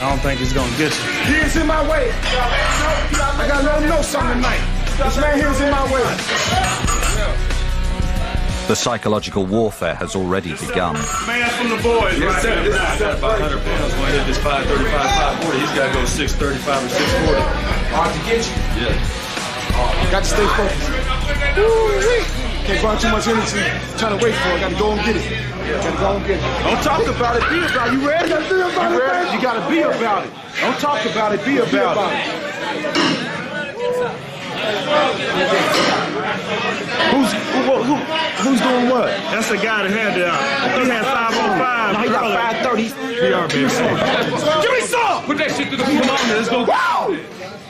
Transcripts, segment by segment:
I don't think he's going to get you. He is in my way. I got to let him know something tonight. This man here is in my way. The psychological warfare has already begun. Man from the boys, right there. This is 500 pounds. When I hit this 535, 540, he's got to go 635 or 640. Hard to get you. Yeah. Got to stay focused. Woo-wee. Can't burn too much energy trying to wait for it. Got to go and get it. Got to go and get it. Don't talk about it. Be about it. You ready? You got to be about it. You got to be about it. Don't talk about it. Be about it. Who's doing what? That's the guy that had the, he had 505. No, he got 530. PR, baby. Give me some! Put that shit to the floor. Come on, let's go. Wow!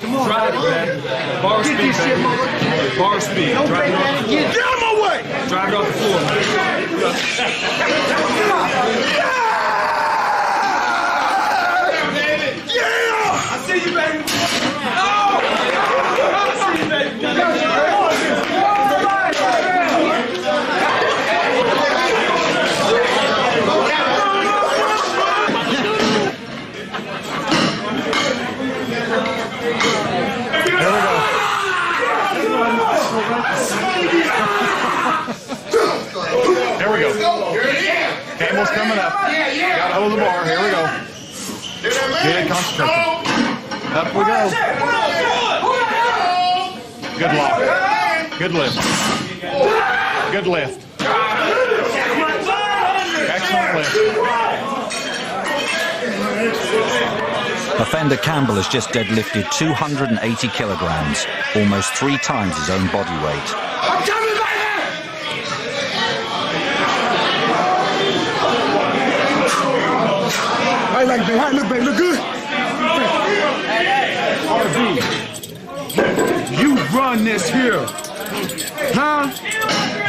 Come on. Drive it, man. Bar speed, baby. Bar speed. Drive it off the floor. Get out of my way! Drive it off the floor, man. Yeah! I see you, baby. Oh! I see you, baby. Here we go. Campbell's coming up. Got to hold the bar. Here we go. Good concentration. Up we go. Good lock. Good lift. Good lift. Excellent lift. Offender Campbell has just deadlifted 280 kilograms, almost 3 times his own body weight. I'm coming back here! How you like it, baby? How you look, baby? Look good? RB, you run this here. Huh?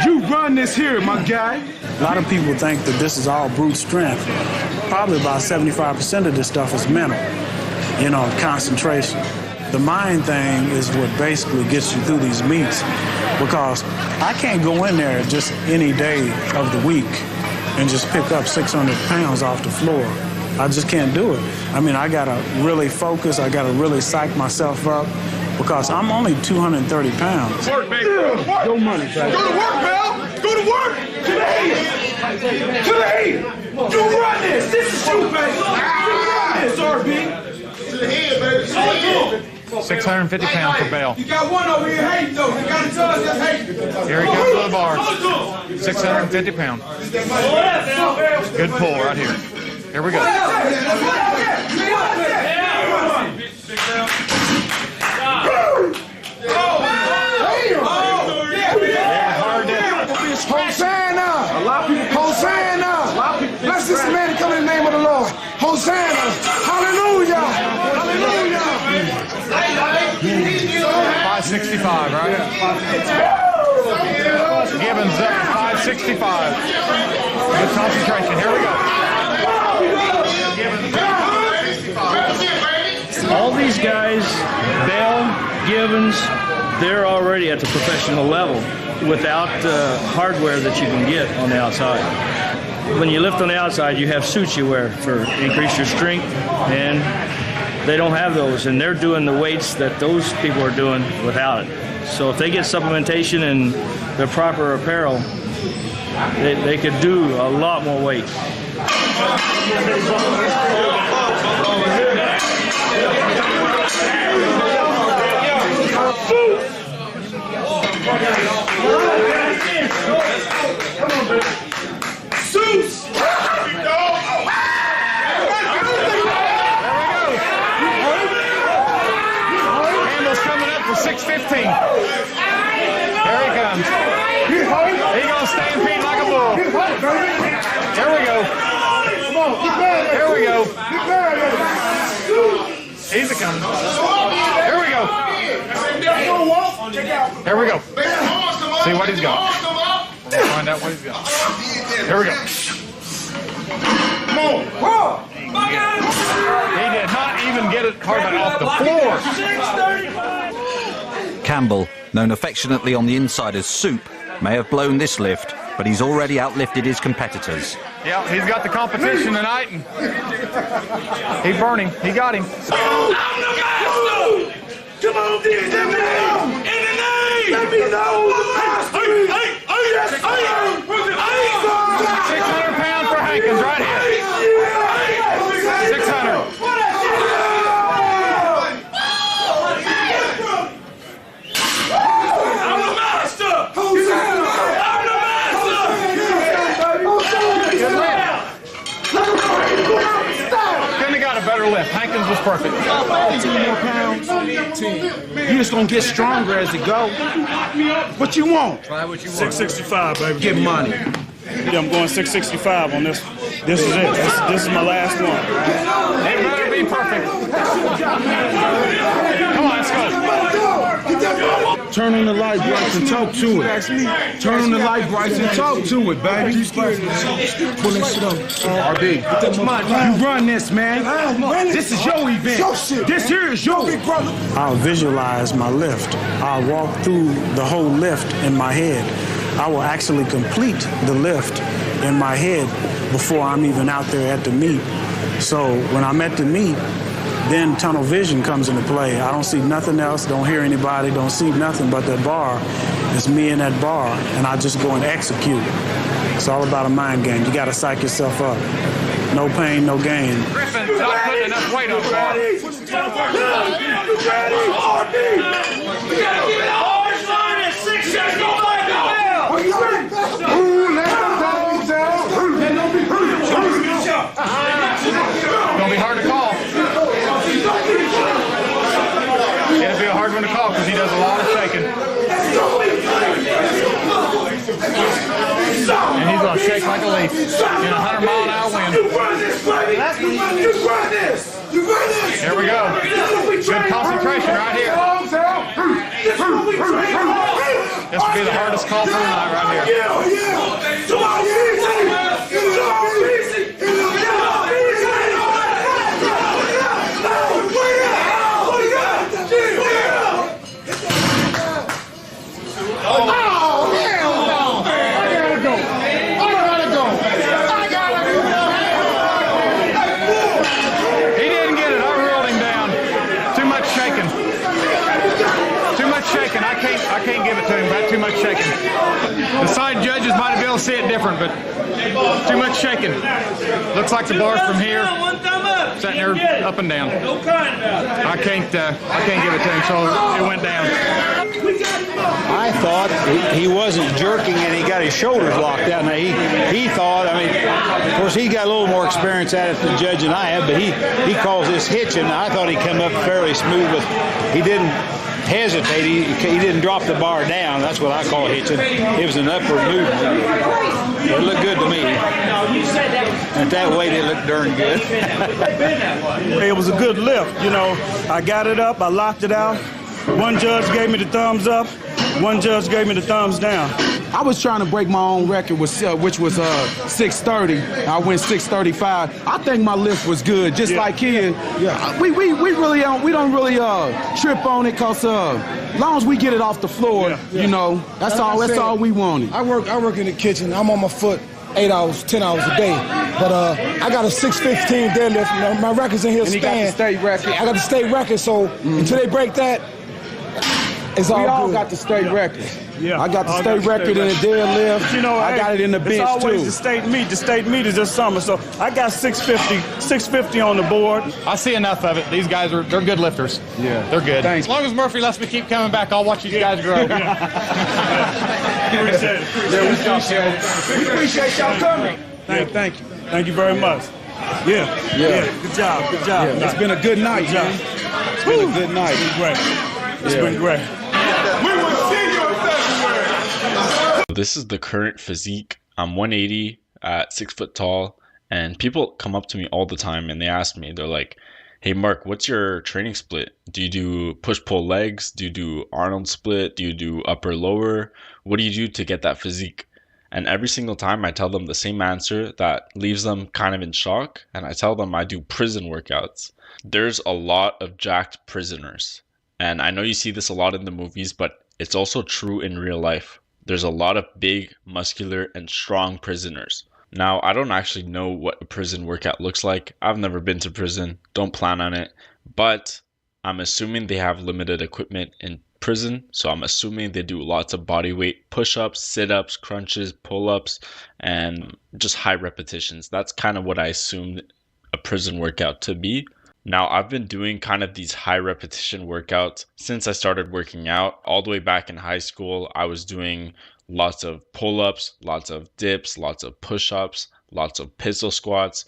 You run this here, my guy. A lot of people think that this is all brute strength. Probably about 75% of this stuff is mental, you know, concentration. The mind thing is what basically gets you through these meets, because I can't go in there just any day of the week and just pick up 600 pounds off the floor. I just can't do it. I mean, I gotta really focus, I gotta really psych myself up, because I'm only 230 pounds. Work, baby. Your money, baby. Go to work, Mel. Go to work. To the head. To the head. You run this. This is you, baby. You run this, RB. To the head, baby. 650 pounds for Bell. You got one over here hating, though. You got a judge that's hating. Here he comes to the bar. 650 pounds. Good pull right here. Here we go. Hosanna! Hosanna! Bless this man to come in the name of the Lord. Hosanna! Hallelujah! Hallelujah! 565, right? Gibbons up to 565. Good concentration. Here we go. All these guys, Bell, Gibbons, they're already at the professional level without the hardware that you can get on the outside. When you lift on the outside, you have suits you wear for increase your strength, and they don't have those, and they're doing the weights that those people are doing without it. So if they get supplementation and the proper apparel, they could do a lot more weight. Zeus! Campbell's coming up for 615. Here he comes. He's going to stampede like a bull. Here we go. Here we go. He's a coming. Here we go. Here we go. See what he's got. We'll find out what he's got. Here we go. He did not even get it hardly off the floor. Campbell, known affectionately on the inside as Soup, may have blown this lift, but he's already outlifted his competitors. Yeah, he's got the competition tonight, and he's burning. He got him. Come on, DJ, let me know. In the name. Let me know the master. 600 pounds for Hankins right here. 600. I'm the master. I'm the master. Couldn't have got a better lift. Hankins was perfect. 10 more pounds. 10. You just gonna get stronger as it go. What you want? Try what you want. 665, baby. Get money. Yeah, I'm going 665 on this. This is it. This is my last one. It better be perfect. Come on, let's go. Turn on the light brights and talk to it. Turn on the light brights and talk to it, baby. Pull that shit up. RB, you run this, man. This is your event. This here is your big brother. I'll visualize my lift. I'll walk through the whole lift in my head. I will actually complete the lift in my head before I'm even out there at the meet. So when I'm at the meet, then tunnel vision comes into play. I don't see nothing else, don't hear anybody, don't see nothing but that bar. It's me in that bar, and I just go and execute. It's all about a mind game. You gotta psych yourself up. No pain, no gain. Griffin's not putting enough weight on the bar. Gonna be hard to call. It'll be a hard one to call because he does a lot of shaking. And he's gonna shake like a leaf in a 100-mile-an-hour wind. Here we go. Good concentration right here. This will be the hardest call for the night right here. He didn't get it. I ruled him down. Too much shaking. Too much shaking. I can't give it to him. But too much shaking. The side judges might be able to see it different, but too much shaking. Looks like the bars from here, sitting there up and down. I can't give it to him, so it went down. I thought he wasn't jerking and he got his shoulders locked out. Now he thought, I mean, of course he got a little more experience at it than Judge and I have, but he calls this hitching. I thought he come up fairly smooth, but he didn't hesitate. He didn't drop the bar down. That's what I call hitching. It was an upward movement. It looked good to me. At that weight, it looked darn good. It was a good lift, you know. I got it up, I locked it out. One judge gave me the thumbs up, one judge gave me the thumbs down. I was trying to break my own record, which was 630. I went 635. I think my lift was good, just like his. Yeah. We really don't trip on it, because as long as we get it off the floor, you know, that's all we wanted. I work in the kitchen. I'm on my foot 8 hours, 10 hours a day. But I got a 615 deadlift. My record's in here. And he got the state record. I got the state record, so until they break that, it's all good. We all got the state records. Yeah, I got the state record in the deadlift. But you know, I got it in the bench, it's always too. the state meet. The state meet is this summer, so I got 650 on the board. I see enough of it. These guys they're good lifters. Yeah. They're good. Thanks. As long as Murphy lets me keep coming back, I'll watch these guys grow. Appreciate it. We appreciate y'all coming. Thank you. Thank you very much. Yeah. Good job. Yeah. It's been a good night, man. It's been a good night. It's been great. It's been great. This is the current physique. I'm 180 at 6 foot tall, and people come up to me all the time and they ask me, they're like, hey Mark, what's your training split? Do you do push-pull legs? Do you do Arnold split? Do you do upper-lower? What do you do to get that physique? And every single time I tell them the same answer that leaves them kind of in shock, and I tell them I do prison workouts. There's a lot of jacked prisoners, and I know you see this a lot in the movies, but it's also true in real life. there's a lot of big, muscular, and strong prisoners. Now, I don't actually know what a prison workout looks like. I've never been to prison, don't plan on it, but I'm assuming they have limited equipment in prison, so I'm assuming they do lots of body weight push-ups, sit-ups, crunches, pull-ups, and just high repetitions. That's kind of what I assumed a prison workout to be. Now, I've been doing kind of these high repetition workouts since I started working out. All the way back in high school, I was doing lots of pull-ups, lots of dips, lots of push-ups, lots of pistol squats,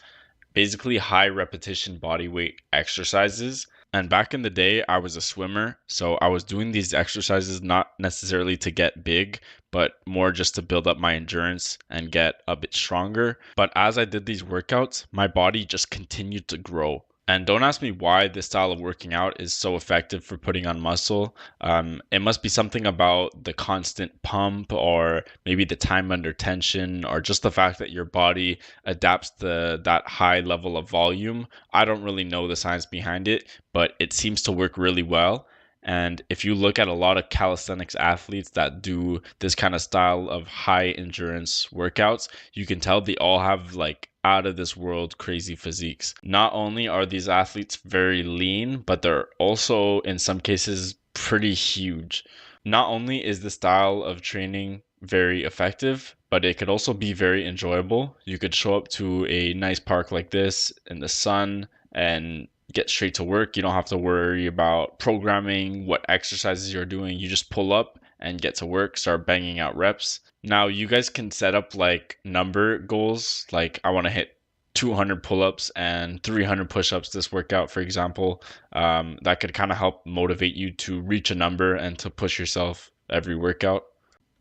basically high repetition body weight exercises. And back in the day, I was a swimmer, so I was doing these exercises not necessarily to get big, but more just to build up my endurance and get a bit stronger. But as I did these workouts, my body just continued to grow. And don't ask me why this style of working out is so effective for putting on muscle. It must be something about the constant pump, or maybe the time under tension, or just the fact that your body adapts to that high level of volume. I don't really know the science behind it, but it seems to work really well. And if you look at a lot of calisthenics athletes that do this kind of style of high endurance workouts, you can tell they all have like out of this world crazy physiques. Not only are these athletes very lean, but they're also in some cases pretty huge. Not only is the style of training very effective, but it could also be very enjoyable. You could show up to a nice park like this in the sun and get straight to work. You don't have to worry about programming what exercises you're doing. You just pull up and get to work, start banging out reps. Now, you guys can set up like number goals, like I want to hit 200 pull-ups and 300 push-ups this workout, for example. That could kind of help motivate you to reach a number and to push yourself every workout.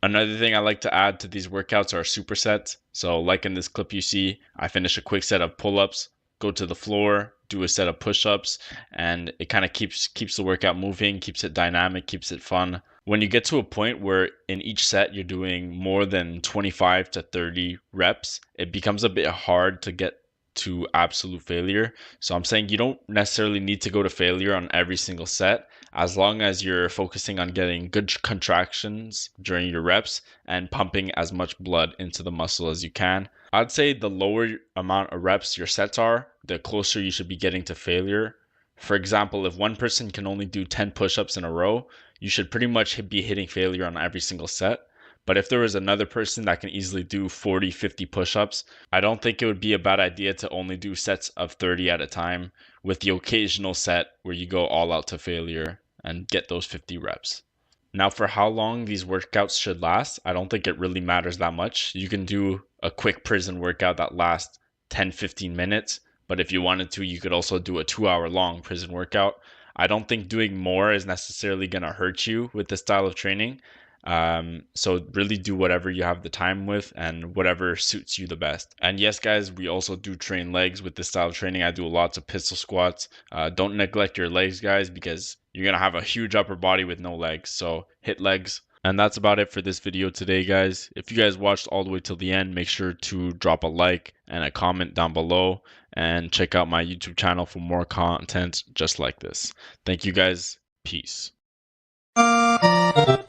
Another thing I like to add to these workouts are supersets. So like in this clip you see, I finish a quick set of pull-ups, go to the floor, do a set of push-ups, and it kind of keeps the workout moving, keeps it dynamic, keeps it fun. When you get to a point where in each set you're doing more than 25 to 30 reps, it becomes a bit hard to get to absolute failure. So I'm saying you don't necessarily need to go to failure on every single set, as long as you're focusing on getting good contractions during your reps and pumping as much blood into the muscle as you can. I'd say the lower amount of reps your sets are, the closer you should be getting to failure. For example, if one person can only do 10 push-ups in a row, you should pretty much be hitting failure on every single set. But if there was another person that can easily do 40, 50 push-ups, I don't think it would be a bad idea to only do sets of 30 at a time, with the occasional set where you go all out to failure and get those 50 reps. Now, for how long these workouts should last, I don't think it really matters that much. You can do a quick prison workout that lasts 10-15 minutes, but if you wanted to, you could also do a 2-hour long prison workout. I don't think doing more is necessarily going to hurt you with this style of training. So really do whatever you have the time with and whatever suits you the best. And yes, guys, we also do train legs with this style of training. I do lots of pistol squats. Don't neglect your legs, guys, because you're going to have a huge upper body with no legs. So hit legs. And that's about it for this video today, guys. If you guys watched all the way till the end, make sure to drop a like and a comment down below, and check out my YouTube channel for more content just like this. Thank you, guys. Peace. What?